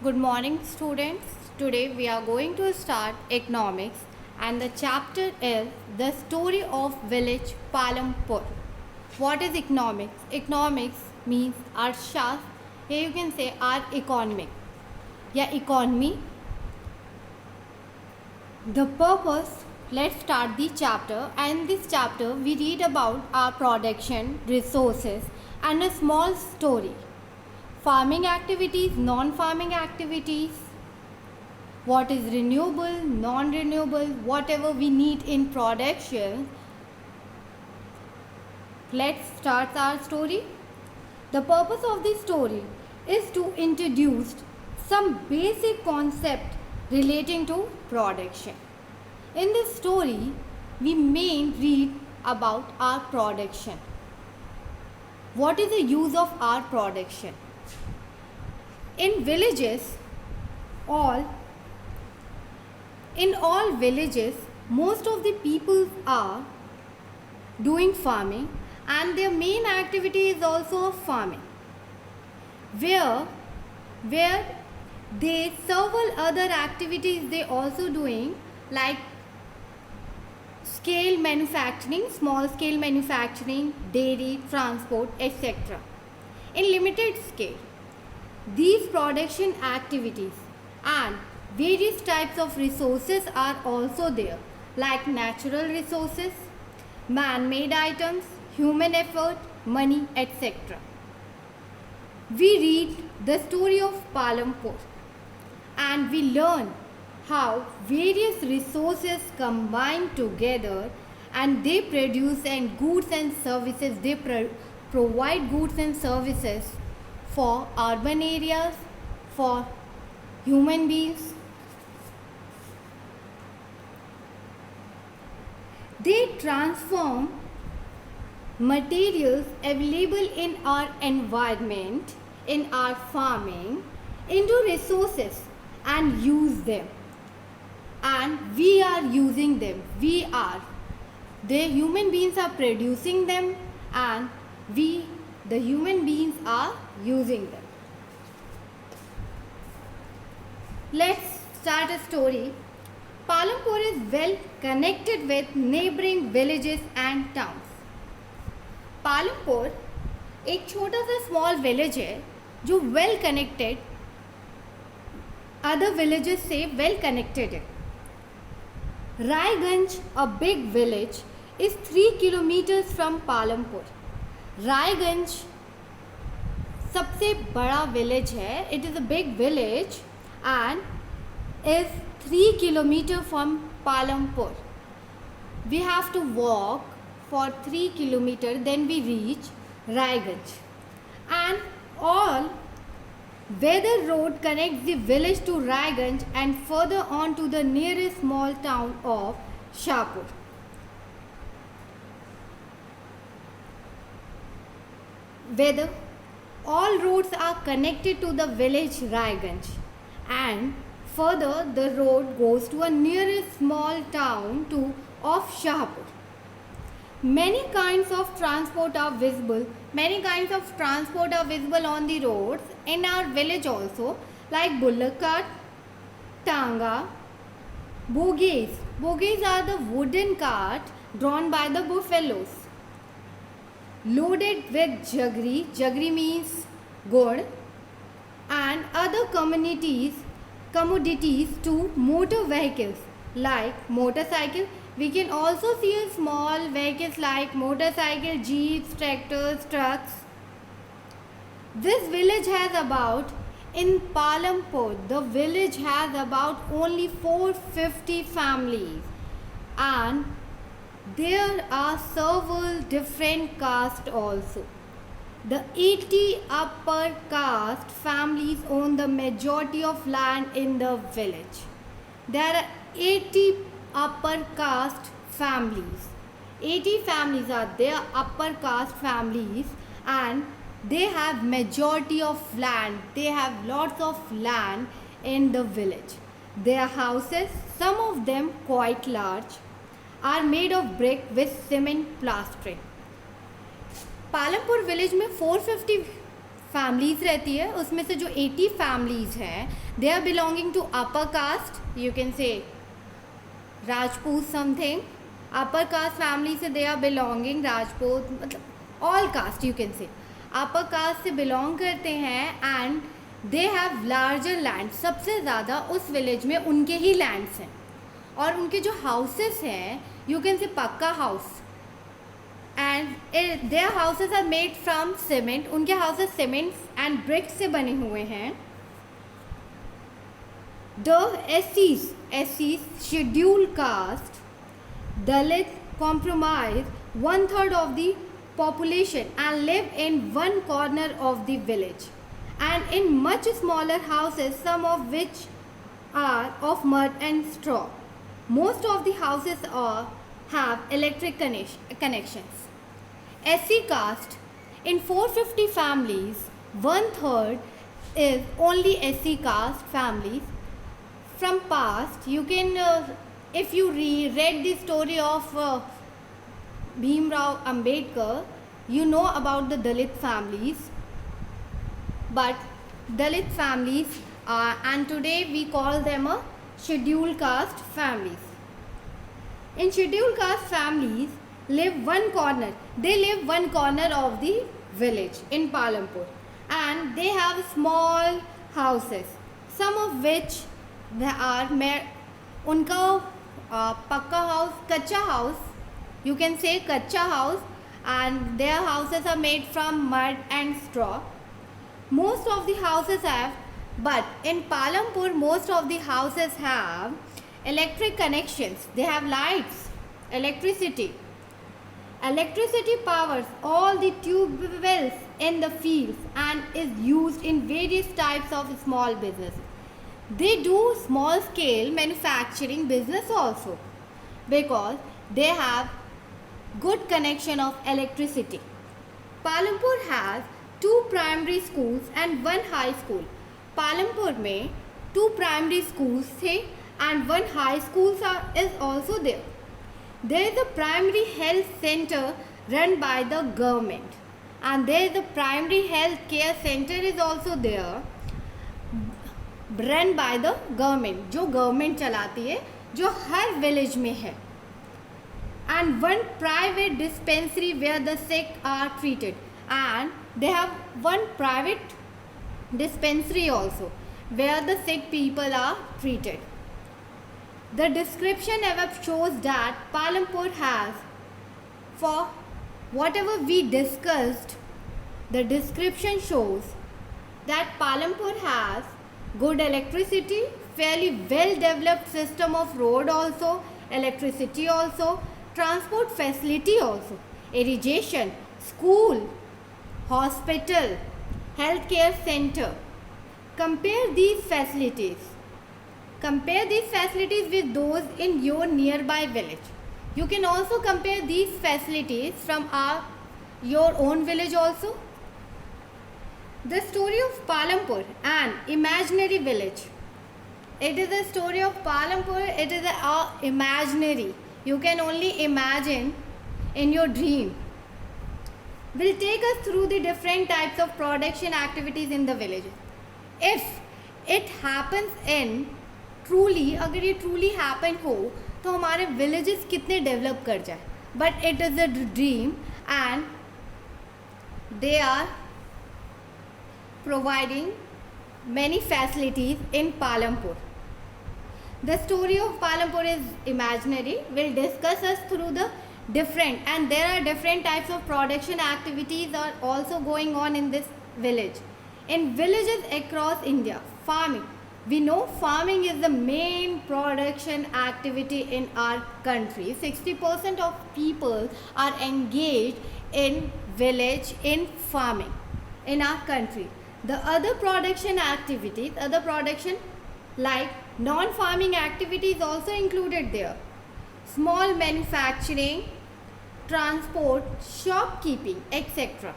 Good morning, students. Today we are going to start economics, and the chapter is the story of village Palampur. What is economics? Economics means Arshas. Here you can say our economic. Yeah, economy. The purpose. Let's start the chapter. And in this chapter we read about our production, resources, and a small story. Farming activities, non-farming activities, what is renewable, non-renewable, whatever we need in production. Let's start our story. The purpose of this story is to introduce some basic concept relating to production. In this story, we may read about our production. What is the use of our production? In villages, in all villages, most of the people are doing farming, and their main activity is also farming, where they several other activities they also doing, like scale manufacturing, small scale manufacturing, dairy, transport, etc. In limited scale, these production activities and various types of resources are also there, like natural resources, man-made items, human effort, money, etc. We read the story of Palampur and we learn how various resources combine together and they produce and goods and services, they provide goods and services for urban areas, for human beings. They transform materials available in our environment, in our farming, into resources and use them. And we are using them. The human beings are producing them, and the human beings are using them. Let's start a story. Palampur is well connected with neighboring villages and towns. Palampur एक छोटा सा small village है जो well connected other villages से well connected है. Raiganj, a big village, is 3 kilometers from Palampur. Raiganj सबसे बड़ा village है. It is a big village and is 3 kilometers from Palampur. We have to walk for 3 kilometers, then we reach Raiganj. And all weather road connects the village to Raiganj and further on to the nearest small town of Shahpur. Weather, all roads are connected to the village Raiganj, and further the road goes to a nearest small town of Shahpur. Many kinds of transport are visible. Many kinds of transport are visible on the roads in our village also, like bullock cart, tanga, bogies. Bogies are the wooden cart drawn by the buffaloes, loaded with jaggery. Jaggery means gourd, and other commodities to motor vehicles like motorcycle. We can also see small vehicles like motorcycle, jeeps, tractors, trucks. This village has in Palampur, the village has about only 450 families, and there are several different castes also. The 80 upper caste families own the majority of land in the village. There are 80 upper caste families. 80 families are there, upper caste families, and they have majority of land. They have lots of land in the village. Their houses, some of them quite large, are made of brick with cement plastering. Palampur village में 450 families रहती है, उसमें से जो 80 families हैं they are belonging to upper caste, you can say Rajput something, upper caste family से they are belonging, Rajput मतलब all cast you can से अपर कास्ट से बिलोंग करते हैं and they have larger land, सबसे ज़्यादा उस विलेज में उनके ही लैंड्स हैं और उनके जो हाउसेस हैं you can say pucca house and their houses are made from cement, उनके हाउसेस सीमेंट एंड ब्रिक्स से बने हुए हैं. The SCs, scheduled caste, Dalit comprise 1/3 of the population and live in one corner of the village and in much smaller houses, some of which are of mud and straw. Most of the houses have electric connections. SC caste, in 450 families, 1/3 is only SC caste families. From past, you can if you read the story of Bhimrao Ambedkar, you know about the Dalit families, but Dalit families and today we call them a scheduled caste families. In scheduled caste families live they live one corner of the village in Palampur and they have small houses, some of which उनका पक्का house, कच्चा house, you can say kutcha house and their houses are made from mud and straw. Most of the houses have, but in Palampur most of the houses have electric connections, they have lights, electricity. Electricity powers all the tube wells in the fields and is used in various types of small businesses. They do small scale manufacturing business also because they have good connection of electricity. Palampur has 2 primary schools and 1 high school. Palampur में 2 primary schools थे and 1 high school is also there. There is a primary health center run by the government and there is a primary health care center is also there run by the government, जो government चलाती है, जो हर village में है. And 1 private dispensary where the sick are treated and they have 1 private dispensary also where the sick people are treated. The description above shows that Palampur has, for whatever we discussed, the description shows that Palampur has good electricity, fairly well developed system of road also, electricity also, transport facility also, irrigation, school, hospital, healthcare center. Compare these facilities with those in your nearby village. You can also compare these facilities from your own village also. The story of Palampur, an imaginary village. It is a story of Palampur. It is imaginary. You can only imagine in your dream. Will take us through the different types of production activities in the village. If it happens in truly, अगर ये truly happen हो तो हमारे villages कितने develop कर जाए. But it is a dream and they are providing many facilities in Palampur. The story of Palampur is imaginary. We'll discuss us through the different, and there are different types of production activities are also going on in this village. In villages across India, farming. We know farming is the main production activity in our country. 60% of people are engaged in village in farming in our country. The other production activities, like non-farming activities also included there. Small manufacturing, transport, shopkeeping, etc.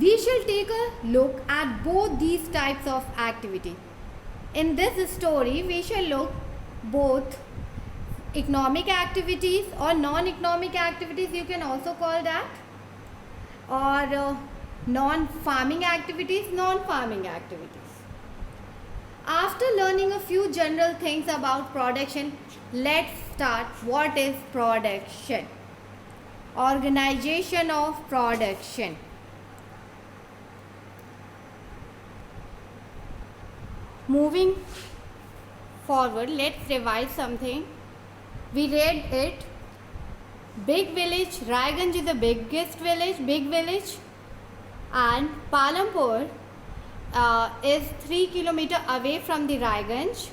We shall take a look at both these types of activity. In this story, we shall look both economic activities or non-economic activities, you can also call that, or Non-farming activities, non-farming activities. After learning a few general things about production, let's start. What is production? Organization of production. Moving forward, let's revise something. We read it. Big village, Raiganj is the biggest village, big village, and Palampur is 3 kilometers away from the Raiganj.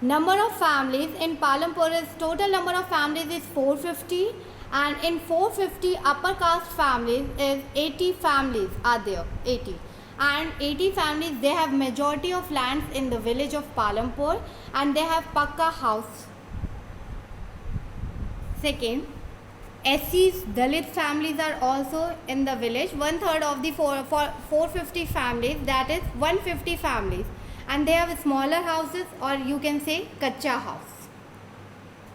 Number of families in Palampur is total number of families is 450, and in 450 upper caste families is 80 families are there, 80, and 80 families, they have majority of lands in the village of Palampur and they have pakka house. Second, SCs, Dalit families are also in the village. 1/3 of the 450 families, that is 150 families, and they have smaller houses, or you can say kacha house.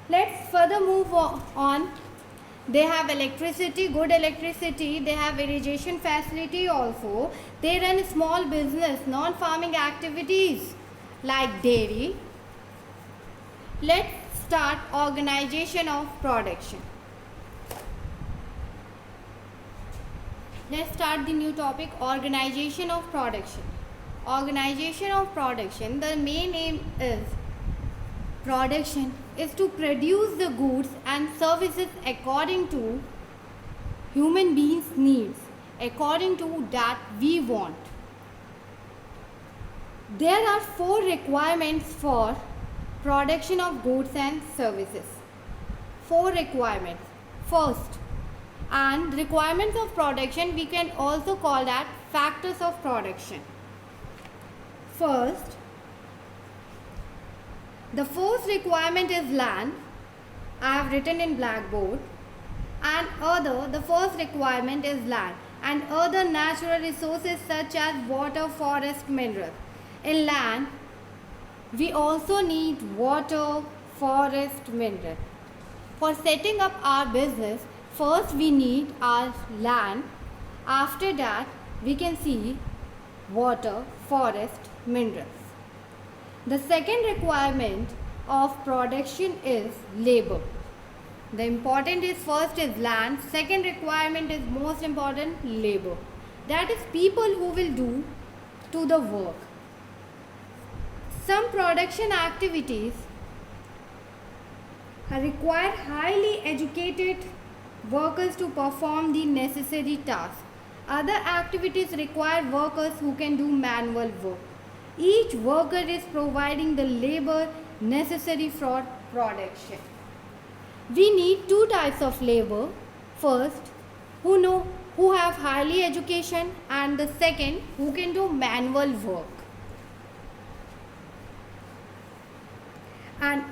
Let's further move on. They have electricity, good electricity, they have irrigation facility also. They run small business, non-farming activities like dairy. Let's start organization of production. Let's start the new topic, organization of production. Organization of production, the main aim is production is to produce the goods and services according to human beings' needs, according to that we want. There are 4 requirements for production of goods and services. 4 requirements. First, and requirements of production, we can also call that factors of production. First, the first requirement is land. I have written in blackboard. And the first requirement is land and other natural resources such as water, forest, minerals. In land, we also need water, forest, mineral. For setting up our business, first we need our land. After that, we can see water, forest, minerals. The second requirement of production is labor. The important is first is land, second requirement is most important, labor. That is people who will do to the work. Some production activities require highly educated workers to perform the necessary tasks. Other activities require workers who can do manual work. Each worker is providing the labor necessary for production. We need 2 types of labor. First, who have highly education, and the second, who can do manual work. And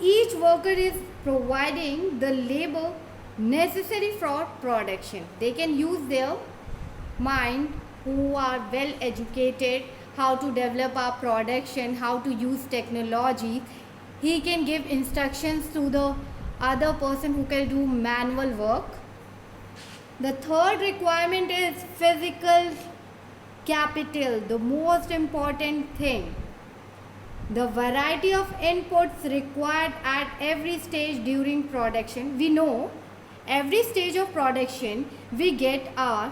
each worker is providing the labor necessary for production. They can use their mind, who are well educated, how to develop our production, how to use technology. He can give instructions to the other person who can do manual work. The third requirement is physical capital, the most important thing. The variety of inputs required at every stage during production. We know every stage of production we get our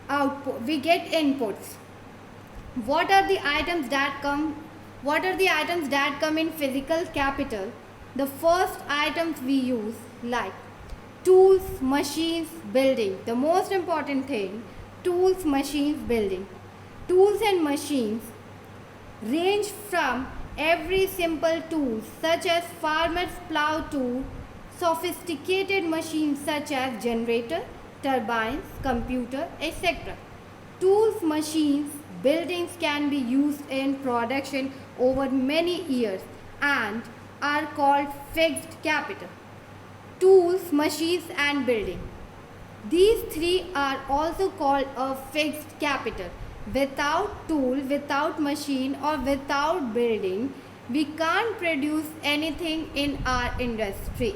output, we get inputs. What are the items that come in physical capital? The first items we use like tools, machines, building. The most important thing, tools, machines, building. Tools and machines range from every simple tool such as farmer's plow tool, sophisticated machines such as generator, turbines, computer, etc. Tools, machines, buildings can be used in production over many years and are called fixed capital. Tools, machines and building. These 3 are also called a fixed capital. Without tool, without machine or without building, we can't produce anything in our industry.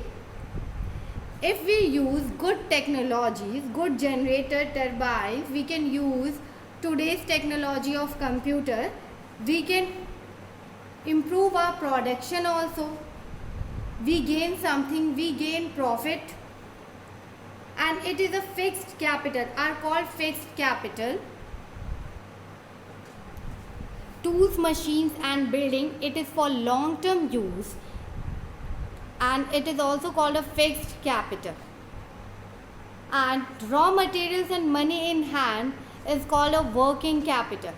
If we use good technologies, good generator turbines, we can use today's technology of computer, we can improve our production also. We gain something, we gain profit, and it is a fixed capital, are called fixed capital. Tools, machines and building, it is for long term use, and it is also called a fixed capital. And raw materials and money in hand is called a working capital.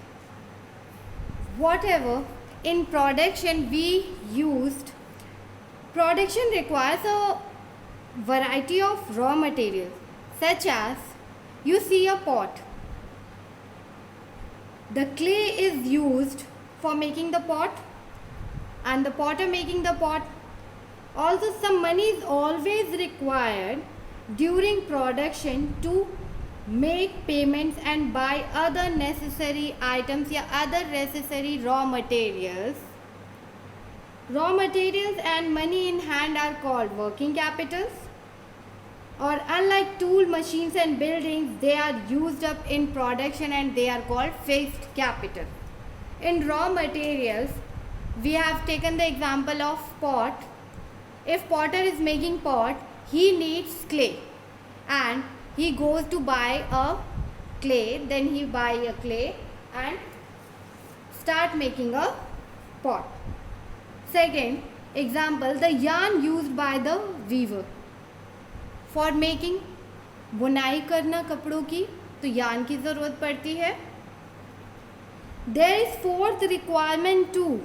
Whatever in production we used, production requires a variety of raw materials, such as you see a pot. The clay is used for making the pot, and the potter making the pot. Also, some money is always required during production to make payments and buy other necessary items or other necessary raw materials. Raw materials and money in hand are called working capitals, or unlike tool, machines and buildings, they are used up in production and they are called fixed capital. In raw materials, we have taken the example of pot. If potter is making pot, he needs clay and he goes to buy a clay, then he buy a clay and start making a pot. Second example, the yarn used by the weaver for making, बुनाई करना कपड़ों की, तो yarn की ज़रूरत पड़ती है. There is fourth requirement too.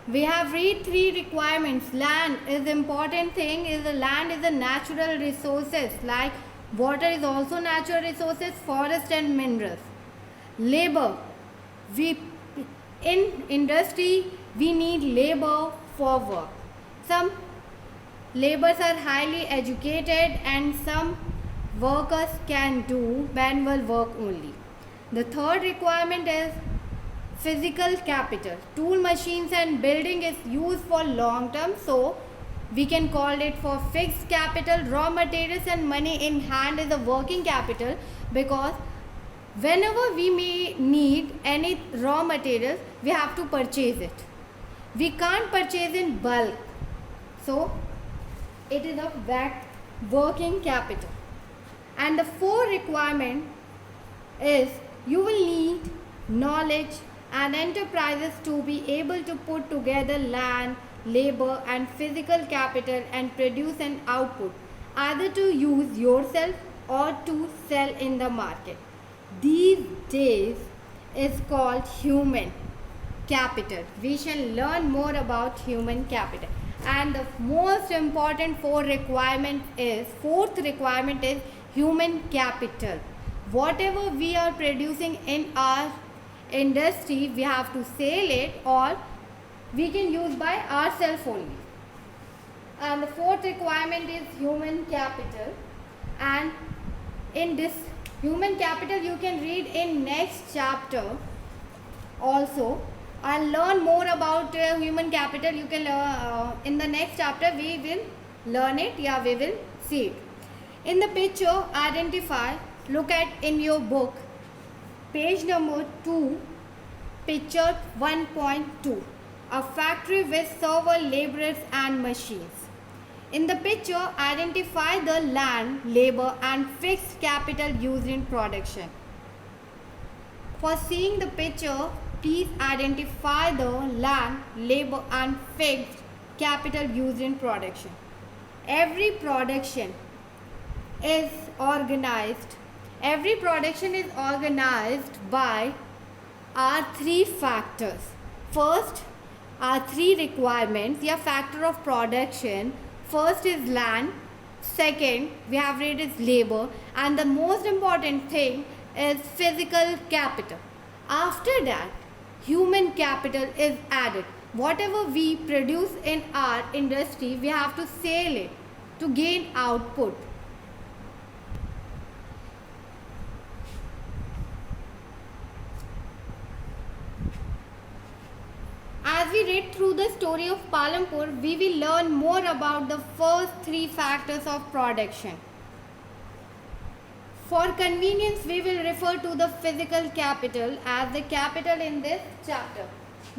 We have read three requirements. Land is important thing. Land is a natural resources, like water is also natural resources, forest and minerals. Labor, we in industry we need labor for work. Some laborers are highly educated and some workers can do manual work only. The third requirement is physical capital. Tool, machines and building is used for long term, so we can call it for fixed capital. Raw materials and money in hand is a working capital, because whenever we may need any raw materials, we have to purchase it. We can't purchase in bulk, so it is a working capital. And the fourth requirement is you will need knowledge and enterprises to be able to put together land, labor and physical capital and produce an output, either to use yourself or to sell in the market. These days is called human capital. We shall learn more about human capital. And the most important fourth requirement is human capital. Whatever we are producing in our industry, we have to sell it or we can use by ourselves only. And the fourth requirement is human capital. And in this human capital you can read in next chapter also. I'll learn more about human capital. You can in the next chapter we will learn it. Yeah, we will see it. In the picture, identify, look at in your book, page number 2, picture 1.2, a factory with several laborers and machines. In the picture, identify the land, labor and fixed capital used in production. For seeing the picture, please identify the land, labor and fixed capital used in production. Every production is organized by our three factors. First, our three requirements, yeah, factor of production. First is land, second we have read is labor, and the most important thing is physical capital. After that, human capital is added. Whatever we produce in our industry, we have to sell it to gain output. As we read through the story of Palampur, we will learn more about the first three factors of production. For convenience, we will refer to the physical capital as the capital in this chapter.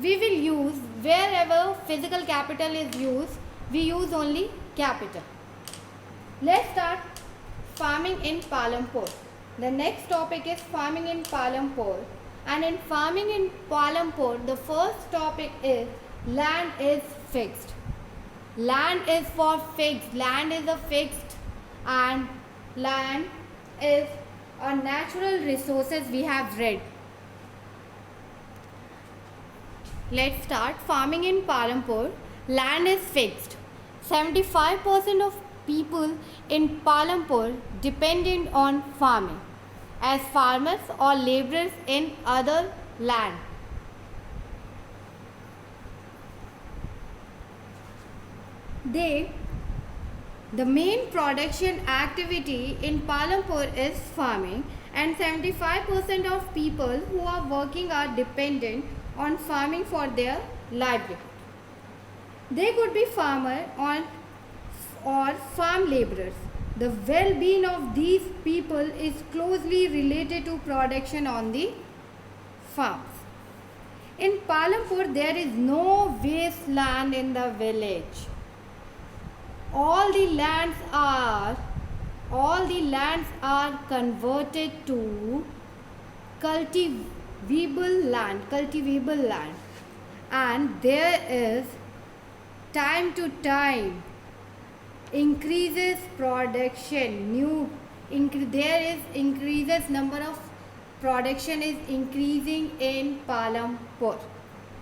We will use, wherever physical capital is used, we use only capital. Let's start farming in Palampur. The next topic is farming in Palampur. And in farming in Palampur, the first topic is land is fixed. Land is for fixed. Land is a fixed, and land is a natural resources we have read. Let's start farming in Palampur. Land is fixed. 75% of people in Palampur dependent on farming as farmers or laborers in other land. The main production activity in Palampur is farming, and 75% of people who are working are dependent on farming for their livelihood. They could be farmer or farm laborers. The well-being of these people is closely related to production on the farms. In Palampur, there is no wasteland in the village. All the lands are converted to cultivable land, and there is time to time increases production. Increases number of production is increasing in Palampur.